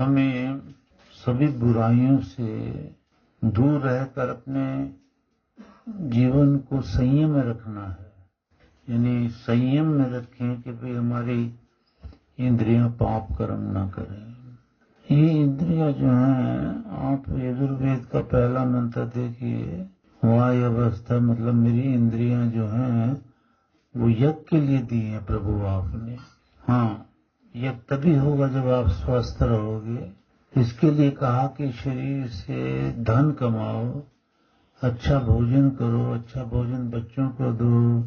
हमें सभी बुराइयों से दूर रहकर अपने जीवन को संयम में रखना है। यानी संयम में रखें कि भाई हमारी इंद्रियां पाप कर्म ना करें। ये इंद्रियां जो हैं, आप यजुर्वेद का पहला मंत्र देखिए, वाय अवस्था, मतलब मेरी इंद्रियां जो हैं वो यज्ञ के लिए दी हैं प्रभु आपने। हाँ, यज्ञ तभी होगा जब आप स्वस्थ रहोगे। इसके लिए कहा कि शरीर से धन कमाओ, अच्छा भोजन करो, अच्छा भोजन बच्चों को दो,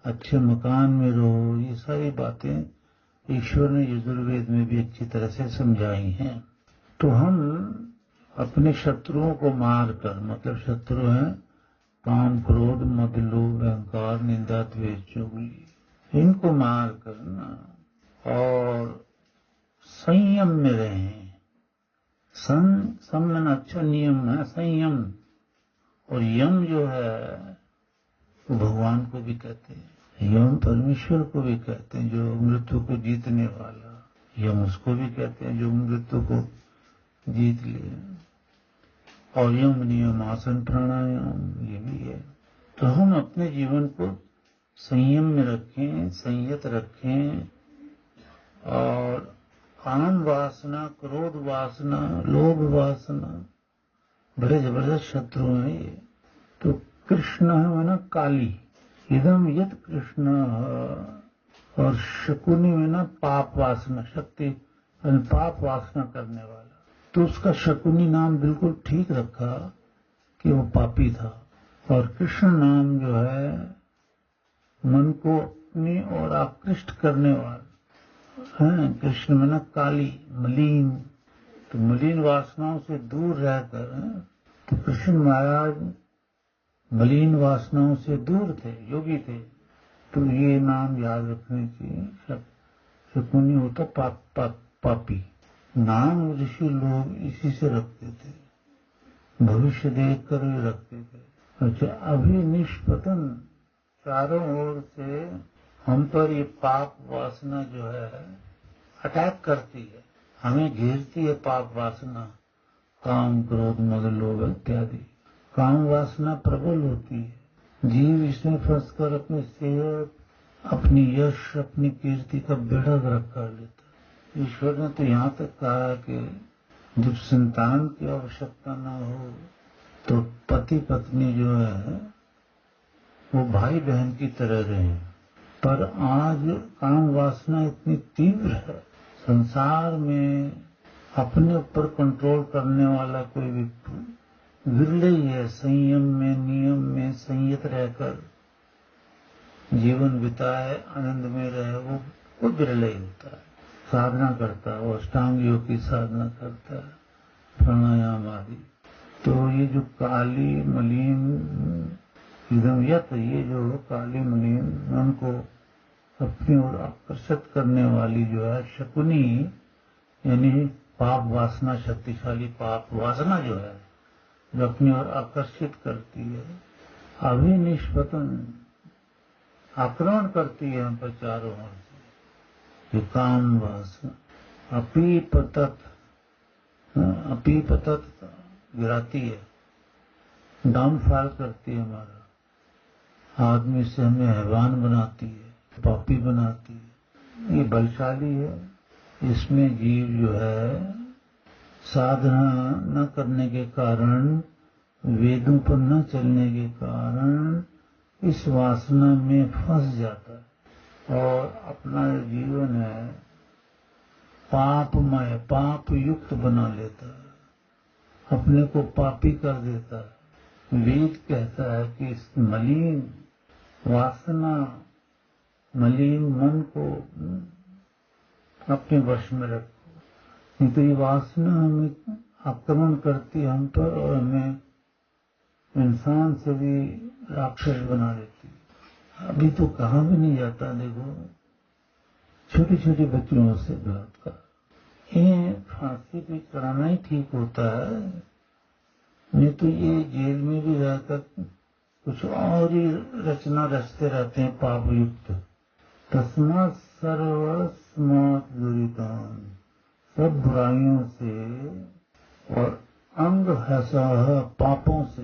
अच्छे मकान में रहो। ये सारी बातें ईश्वर ने यजुर्वेद में भी अच्छी तरह से समझाई हैं। तो हम अपने शत्रुओं को मार कर, मतलब शत्रु हैं काम, क्रोध, मद, लोभ, अहंकार, निंदा, द्वेष, चुगली, इनको मार करना और संयम में रहें। संयम अच्छा नियम है, संयम। और यम जो है वो भगवान को भी कहते हैं, यम परमेश्वर को भी कहते हैं, जो मृत्यु को जीतने वाला। यम उसको भी कहते हैं जो मृत्यु को जीत ले। और यम नियम, आसन, प्राणायाम, ये भी है। तो हम अपने जीवन को संयम में रखें, संयत रखें। और काम वासना, क्रोध वासना, लोभ वासना बड़े जबरदस्त शत्रु हैं ये। तो कृष्ण है ना काली, इदम यत कृष्ण, और शकुनी में ना पाप वासना, शक्ति पाप वासना करने वाला। तो उसका शकुनी नाम बिल्कुल ठीक रखा कि वो पापी था। और कृष्ण नाम जो है मन को अपनी ओर आकृष्ट करने वाला है। कृष्ण में ना काली, मलिन, तो मलिन वासनाओं से दूर रहकर, तो कृष्ण महाराज मलिन वासनाओं से दूर थे, योगी थे। तो ये नाम याद रखने चाहिए। शकुनी होता पापी। नाम ऋषि लोग इसी से रखते थे, भविष्य देख कर भी रखते थे। अच्छा, अभी निष्पतन, चारों ओर से हम पर ये पाप वासना जो है अटैक करती है, हमें घेरती है पाप वासना, काम, क्रोध, मद, लोभ इत्यादि। काम वासना प्रबल होती है। जीव इसमें फंसकर अपनी सेहत, अपनी यश, अपनी कीर्ति का बेड़ा गर्क कर लेता है। ईश्वर ने तो यहाँ तक कहा कि जब संतान की आवश्यकता न हो तो पति पत्नी जो है वो भाई बहन की तरह रहे। पर आज काम वासना इतनी तीव्र है, संसार में अपने ऊपर कंट्रोल करने वाला कोई भी विरले ही है। संयम में, नियम में संयत रहकर जीवन बिताए, आनंद में रहे, वो विरले ही होता है। साधना करता है, वो अष्टांग योग की साधना करता है, प्राणायाम आदि। तो ये जो काली मलिन एकदम यत, ये जो काली मलिन मन को अपनी ओर आकर्षित करने वाली जो है शकुनी, यानी पाप वासना, शक्तिशाली पाप वासना जो है, जो अपनी ओर आकर्षित करती है, अभिनिष्पतन आक्रमण करती है हम पर चारों ओर से। काम वासना अपीपतत गिराती है, डाउनफॉल करती है हमारा। आदमी से हमें हैवान बनाती है, पापी बनाती है। ये बलशाली है। इसमें जीव जो है साधना न करने के कारण, वेदों पर न चलने के कारण इस वासना में फंस जाता है और अपना जीवन है पापमय, पाप युक्त बना लेता है, अपने को पापी कर देता है। वेद कहता है कि इस मलिन वासना, मलिन मन को अपने वश में रखो, नहीं तो ये वासना हमें आक्रमण करती है हम पर, और हमें इंसान से भी राक्षस बना देती है। अभी तो कहा भी नहीं जाता, देखो छोटे छोटे बच्चों से बलात्कार, ये फांसी भी चढ़ाना ही ठीक होता है, नहीं तो ये जेल में भी रहकर कुछ और ही रचना रचते रहते हैं पाप युक्त। तस्मात् सर्वस्मात् दुरितान् सब बुराइयों से और अंग हसह पापों से,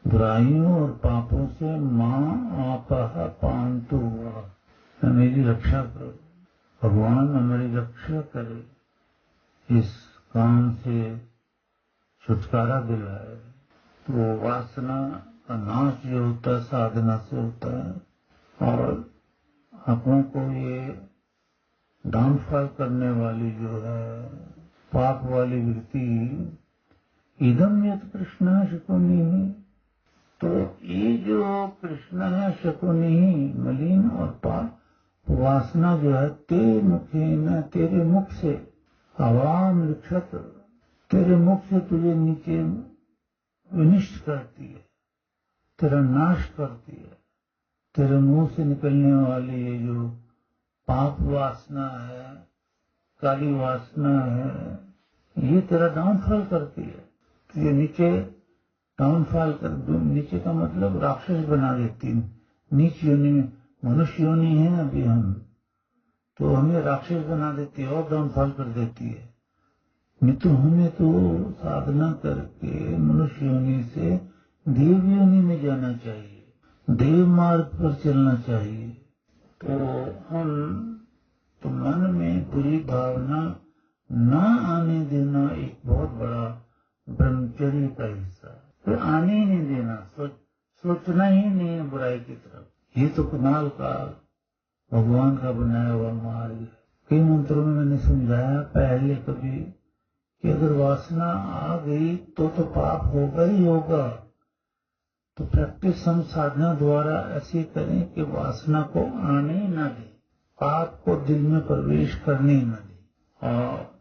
बुराइयों और पापों से माँ आपह पांतु हुआ, मेरी रक्षा करो। भगवान हमारी रक्षा करे, इस काम से छुटकारा दिलाए। तो वासना का नाश जो होता है साधना से होता है, और अपनों को ये डाउनफॉल करने वाली जो है पाप वाली वृत्ति, इदम यत कृष्ण शकुनी, तो ये जो कृष्ण है शकुनी मलिन और पाप वासना जो है ते मुखे न, तेरे मुख से आवाम लिखत, तेरे मुख से तुझे नीचे विनिष्ट करती है, तेरा नाश करती है। तेरे मुंह से निकलने वाली ये जो पाप वासना है, काली वासना है, ये तेरा डाउनफॉल करती है। तुझे नीचे डाउनफॉल कर, नीचे का मतलब राक्षस बना देती है। नीच योनि में, मनुष्य योनि है अभी हम, तो हमें राक्षस बना देती है और डाउनफॉल कर देती है। नहीं तो हमें तो साधना करके मनुष्य योनि से देव योनि में जाना चाहिए, देव मार्ग पर चलना चाहिए। तो हम तो मन में बुरी भावना न आने देना एक बहुत बड़ा ब्रह्मचर्य का हिस्सा है। तो आने ही नहीं देना, सोचना ही नहीं है बुराई की तरफ। ये तो कमाल का भगवान का बनाया हुआ मार्ग है। कई मंत्रों में मैंने समझाया पहले कभी कि अगर वासना आ गई तो पाप होगा ही होगा। तो प्रैक्टिस हम साधना द्वारा ऐसी करें कि वासना को आने ही ना दें, पाप को दिल में प्रवेश करने ही ना दें। और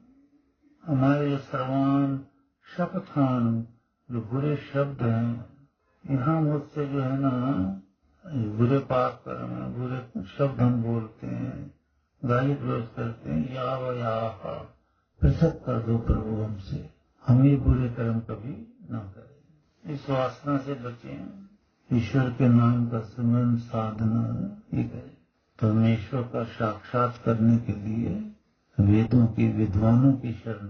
हमारे जो सर्वान शपथान, जो बुरे शब्द हैं, यहाँ मुझसे जो है ना बुरे पाप कर्म, बुरे शब्द हम बोलते हैं, गाली गलौज करते हैं, या व या पृथक कर दो प्रभु हमसे, हम ये बुरे कर्म कभी ना करें। इस वासना से बचें, ईश्वर के नाम का सिमरन साधना ये करें। परमेश्वर का साक्षात करने के लिए वेदों की विद्वानों की शरण